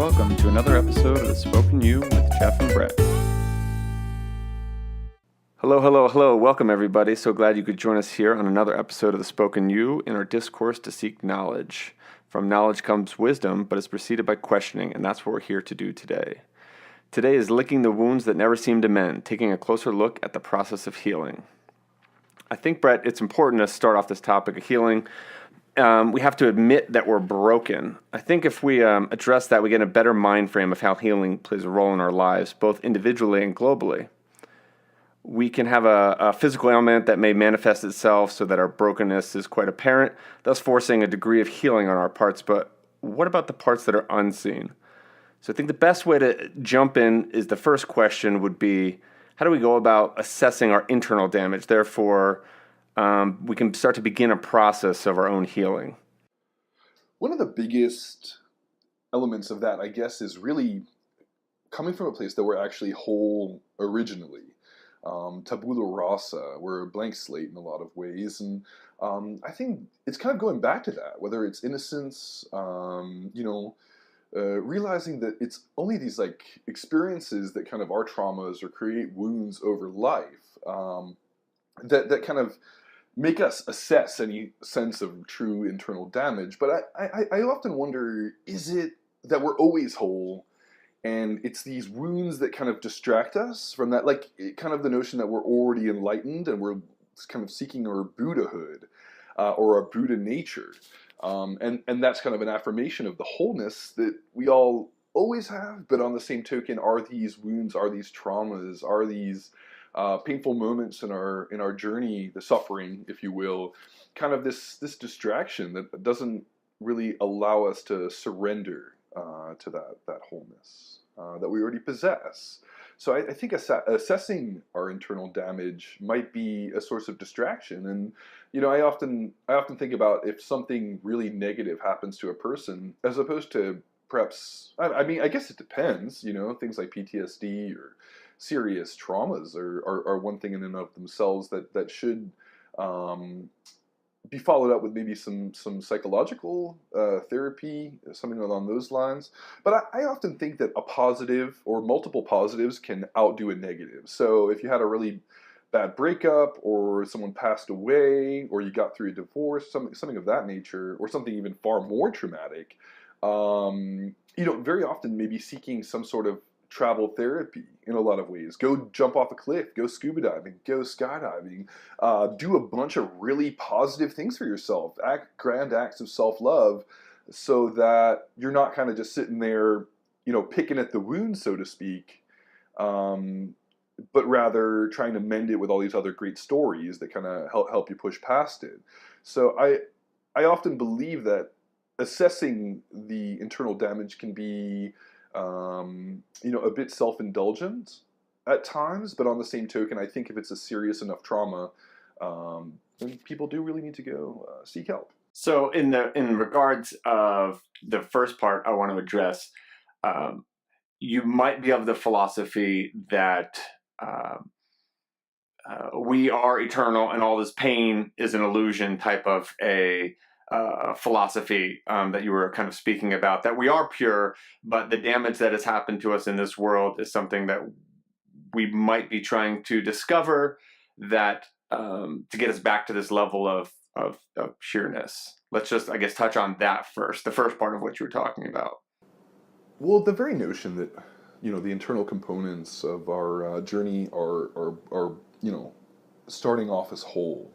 welcome to another episode of The Spoken You with Jeff and Brett. Hello. Welcome, everybody. So glad you could join us here on another episode of The Spoken You in our discourse to seek knowledge. From knowledge comes wisdom, but it's preceded by questioning, and that's what we're here to do today. Today is licking the wounds that never seem to mend, taking a closer look at the process of healing. I think, Brett, it's important to start off this topic of healing. We have to admit that we're broken. I think if we address that, we get a better mind frame of how healing plays a role in our lives, both individually and globally. We can have a physical ailment that may manifest itself so that our brokenness is quite apparent, thus forcing a degree of healing on our parts. But what about the parts that are unseen? So I think the best way to jump in is the first question would be, how do we go about assessing our internal damage? Therefore, we can start to begin a process of our own healing. One of the biggest elements of that, I guess, is really coming from a place that we're actually whole originally. Tabula rasa, we're a blank slate in a lot of ways, and I think it's kind of going back to that, whether it's innocence, realizing that it's only these like experiences that kind of are traumas or create wounds over life that kind of make us assess any sense of true internal damage. But I often wonder, is it that we're always whole, and it's these wounds that kind of distract us from that, like kind of the notion that we're already enlightened and we're kind of seeking our Buddhahood or our Buddha nature. And that's kind of an affirmation of the wholeness that we all always have, but on the same token, are these wounds, are these traumas, are these painful moments in our journey, the suffering, if you will, kind of this distraction that doesn't really allow us to surrender to that wholeness that we already possess. So I think assessing our internal damage might be a source of distraction. And I often think about if something really negative happens to a person, as opposed to perhaps, I mean, I guess it depends. Things like PTSD or serious traumas are one thing in and of themselves that should be followed up with maybe some psychological therapy, something along those lines. But I often think that a positive or multiple positives can outdo a negative. So if you had a really bad breakup, or someone passed away, or you got through a divorce, something of that nature, or something even far more traumatic, very often maybe seeking some sort of travel therapy in a lot of ways. Go jump off a cliff, go scuba diving, go skydiving, do a bunch of really positive things for yourself, grand acts of self-love, so that you're not kind of just sitting there, picking at the wound, so to speak, but rather trying to mend it with all these other great stories that kind of help you push past it. So I often believe that assessing the internal damage can be a bit self-indulgent at times, but on the same token, I think if it's a serious enough trauma, then people do really need to go seek help. So in regards of the first part I want to address, you might be of the philosophy that we are eternal and all this pain is an illusion type of a philosophy that you were kind of speaking about, that we are pure, but the damage that has happened to us in this world is something that we might be trying to discover, that to get us back to this level of pureness. Let's just, I guess, touch on that first, the first part of what you were talking about. Well, the very notion that, the internal components of our journey are starting off as whole,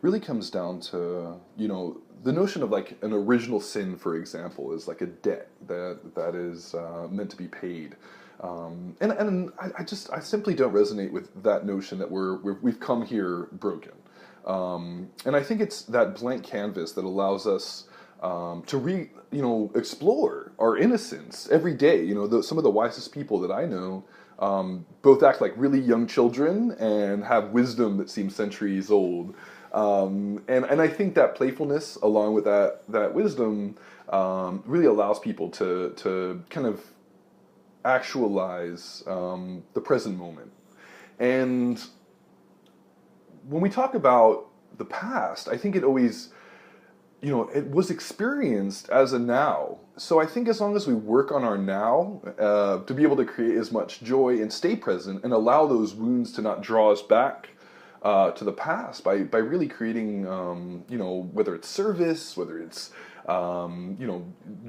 really comes down to, the notion of like an original sin, for example, is like a debt that is meant to be paid. And I simply don't resonate with that notion that we've come here broken. And I think it's that blank canvas that allows us to explore our innocence every day. Some of the wisest people that I know both act like really young children and have wisdom that seems centuries old. And I think that playfulness, along with that wisdom, really allows people to kind of actualize the present moment. And when we talk about the past, I think it always, it was experienced as a now. So I think as long as we work on our now, to be able to create as much joy and stay present and allow those wounds to not draw us back to the past by really creating, whether it's service, whether it's,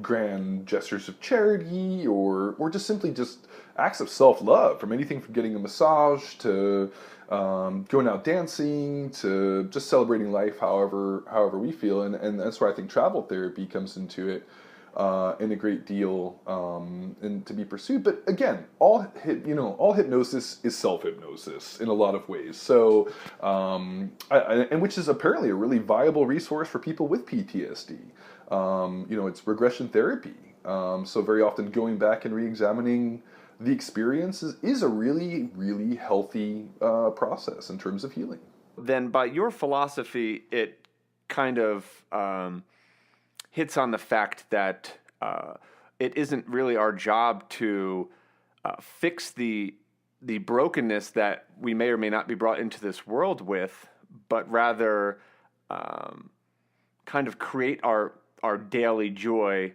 grand gestures of charity, or just simply just acts of self-love, from anything from getting a massage to going out dancing to just celebrating life however we feel. And that's where I think travel therapy comes into it in a great deal, and to be pursued. But again, all hypnosis is self-hypnosis in a lot of ways. So, and which is apparently a really viable resource for people with PTSD. It's regression therapy. So very often going back and re-examining the experiences is a really, really healthy process in terms of healing. Then by your philosophy, it kind of hits on the fact that it isn't really our job to fix the brokenness that we may or may not be brought into this world with, but rather kind of create our daily joy,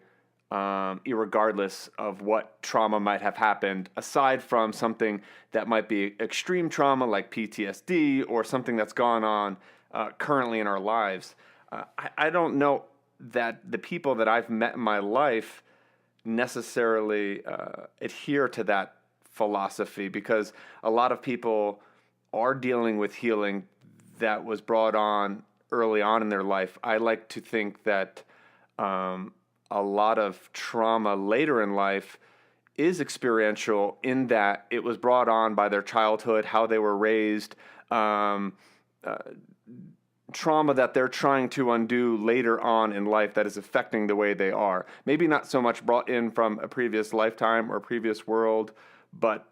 irregardless of what trauma might have happened, aside from something that might be extreme trauma like PTSD or something that's gone on currently in our lives. I don't know that the people that I've met in my life necessarily adhere to that philosophy, because a lot of people are dealing with healing that was brought on early on in their life. I like to think that a lot of trauma later in life is experiential, in that it was brought on by their childhood, how they were raised, trauma that they're trying to undo later on in life that is affecting the way they are. Maybe not so much brought in from a previous lifetime or previous world, but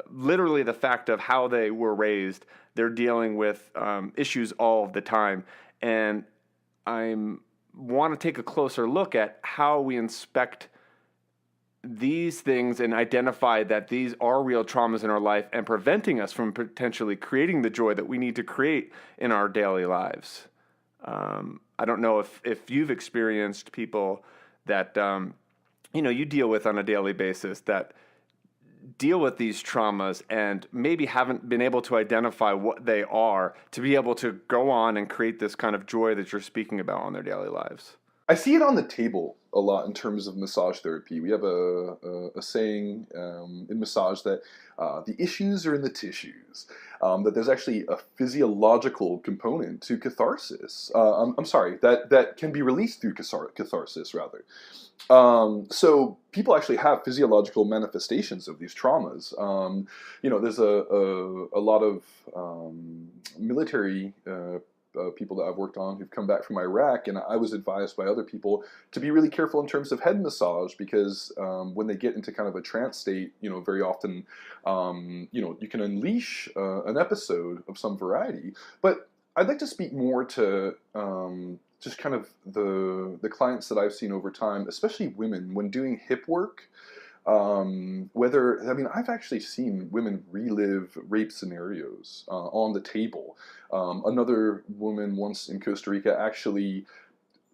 literally the fact of how they were raised. They're dealing with issues all of the time. And I want to take a closer look at how we inspect these things and identify that these are real traumas in our life and preventing us from potentially creating the joy that we need to create in our daily lives. I don't know if you've experienced people that you deal with on a daily basis that deal with these traumas and maybe haven't been able to identify what they are to be able to go on and create this kind of joy that you're speaking about on their daily lives. I see it on the table a lot in terms of massage therapy. We have a saying in massage that the issues are in the tissues. That there's actually a physiological component to catharsis. I'm sorry, that can be released through catharsis, rather. So people actually have physiological manifestations of these traumas. There's a lot of military people that I've worked on who've come back from Iraq, and I was advised by other people to be really careful in terms of head massage, because when they get into kind of a trance state, very often, you can unleash an episode of some variety. But I'd like to speak more to just kind of the clients that I've seen over time, especially women, when doing hip work. I've actually seen women relive rape scenarios on the table. Another woman once in Costa Rica actually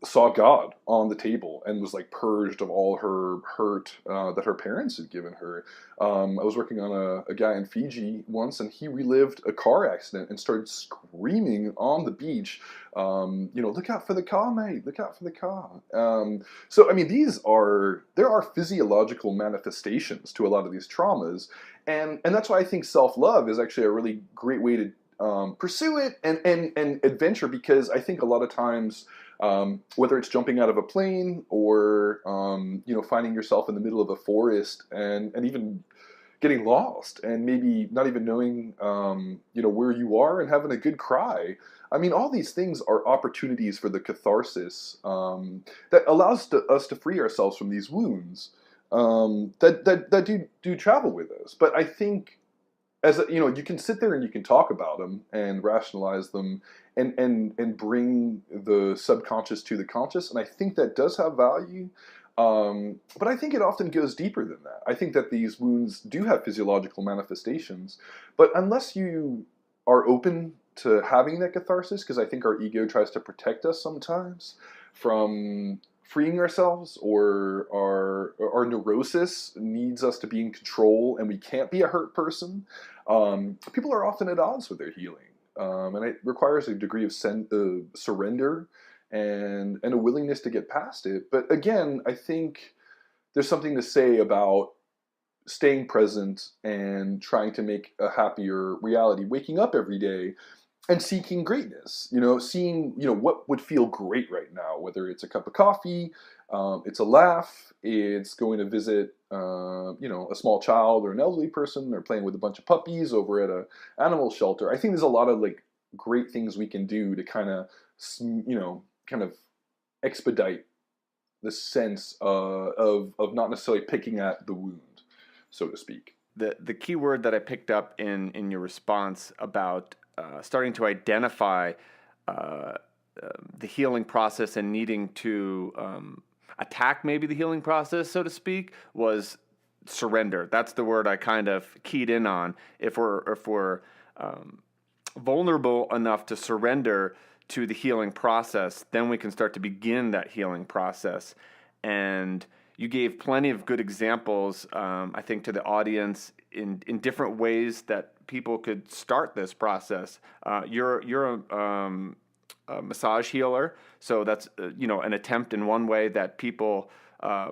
saw God on the table and was like purged of all her hurt that her parents had given her. I was working on a guy in Fiji once, and he relived a car accident and started screaming on the beach, look out for the car, mate, look out for the car. There are physiological manifestations to a lot of these traumas, and that's why I think self-love is actually a really great way to pursue it and adventure, because I think a lot of times, whether it's jumping out of a plane or finding yourself in the middle of a forest and even getting lost and maybe not even knowing where you are and having a good cry. I mean, all these things are opportunities for the catharsis that allows us to free ourselves from these wounds that do travel with us. But I think, you can sit there and you can talk about them and rationalize them and bring the subconscious to the conscious, and I think that does have value. But I think it often goes deeper than that. I think that these wounds do have physiological manifestations, but unless you are open to having that catharsis, because I think our ego tries to protect us sometimes from freeing ourselves, or our neurosis needs us to be in control and we can't be a hurt person. People are often at odds with their healing, and it requires a degree of surrender and a willingness to get past it. But again, I think there's something to say about staying present and trying to make a happier reality, waking up every day and seeking greatness, seeing, what would feel great right now, whether it's a cup of coffee, it's a laugh, it's going to visit, a small child or an elderly person, or playing with a bunch of puppies over at a animal shelter. I think there's a lot of like great things we can do to kind of expedite the sense of not necessarily picking at the wound, so to speak. The key word that I picked up in your response about starting to identify the healing process and needing to attack maybe the healing process, so to speak, was surrender. That's the word I kind of keyed in on. If we're vulnerable enough to surrender to the healing process, then we can start to begin that healing process. And you gave plenty of good examples, I think, to the audience in different ways that people could start this process. You're a massage healer, so that's an attempt in one way that people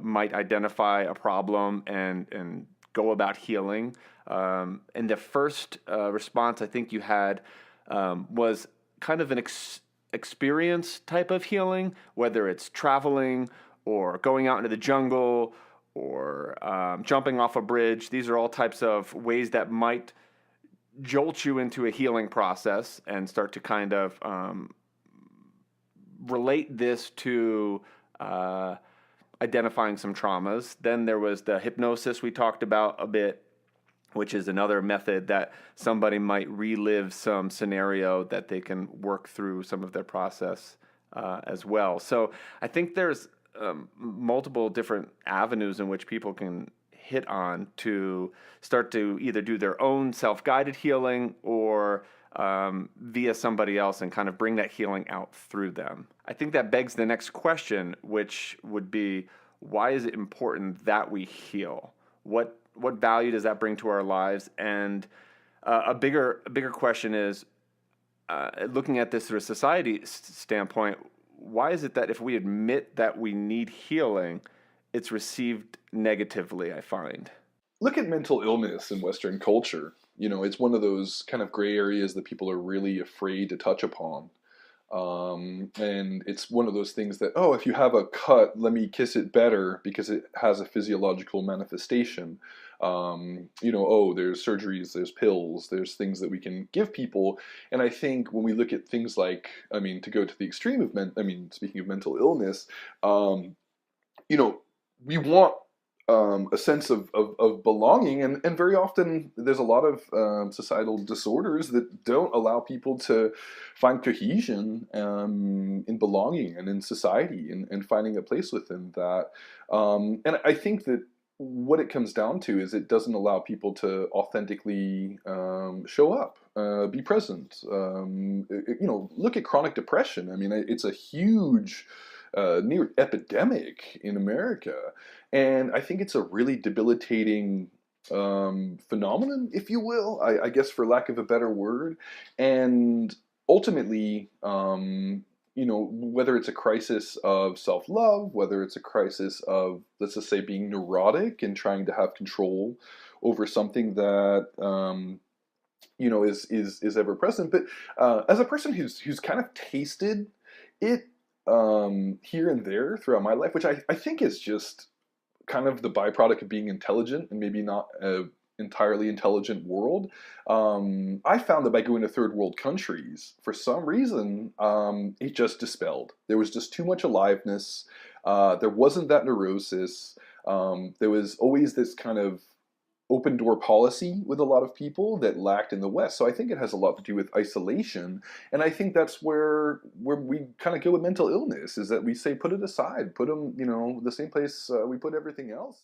might identify a problem and go about healing. And the first response I think you had was kind of an experience type of healing, whether it's traveling or going out into the jungle or jumping off a bridge. These are all types of ways that might jolt you into a healing process and start to kind of relate this to identifying some traumas. Then there was the hypnosis we talked about a bit, which is another method that somebody might relive some scenario that they can work through some of their process as well. So I think there's multiple different avenues in which people can hit on to start to either do their own self-guided healing or via somebody else and kind of bring that healing out through them. I think that begs the next question, which would be, why is it important that we heal? What value does that bring to our lives? And a bigger question is, looking at this through a society standpoint, why is it that if we admit that we need healing, it's received negatively, I find? Look at mental illness in Western culture. It's one of those kind of gray areas that people are really afraid to touch upon. And it's one of those things that, oh, if you have a cut, let me kiss it better because it has a physiological manifestation. Oh, there's surgeries, there's pills, there's things that we can give people. And I think when we look at things like, to go to the extreme of speaking of mental illness, we want a sense of belonging, and very often there's a lot of societal disorders that don't allow people to find cohesion in belonging and in society, and finding a place within that. And I think that what it comes down to is it doesn't allow people to authentically show up, be present. Look at chronic depression. It's a huge near epidemic in America. And I think it's a really debilitating phenomenon, if you will, I guess, for lack of a better word. And ultimately, whether it's a crisis of self-love, whether it's a crisis of, let's just say, being neurotic and trying to have control over something that is ever present. But as a person who's kind of tasted it here and there throughout my life, which I think is just kind of the byproduct of being intelligent and maybe not an entirely intelligent world. I found that by going to third world countries, for some reason, it just dispelled. There was just too much aliveness. There wasn't that neurosis. There was always this kind of open door policy with a lot of people that lacked in the West. So I think it has a lot to do with isolation. And I think that's where we kind of go with mental illness, is that we say, put it aside, put them, the same place we put everything else.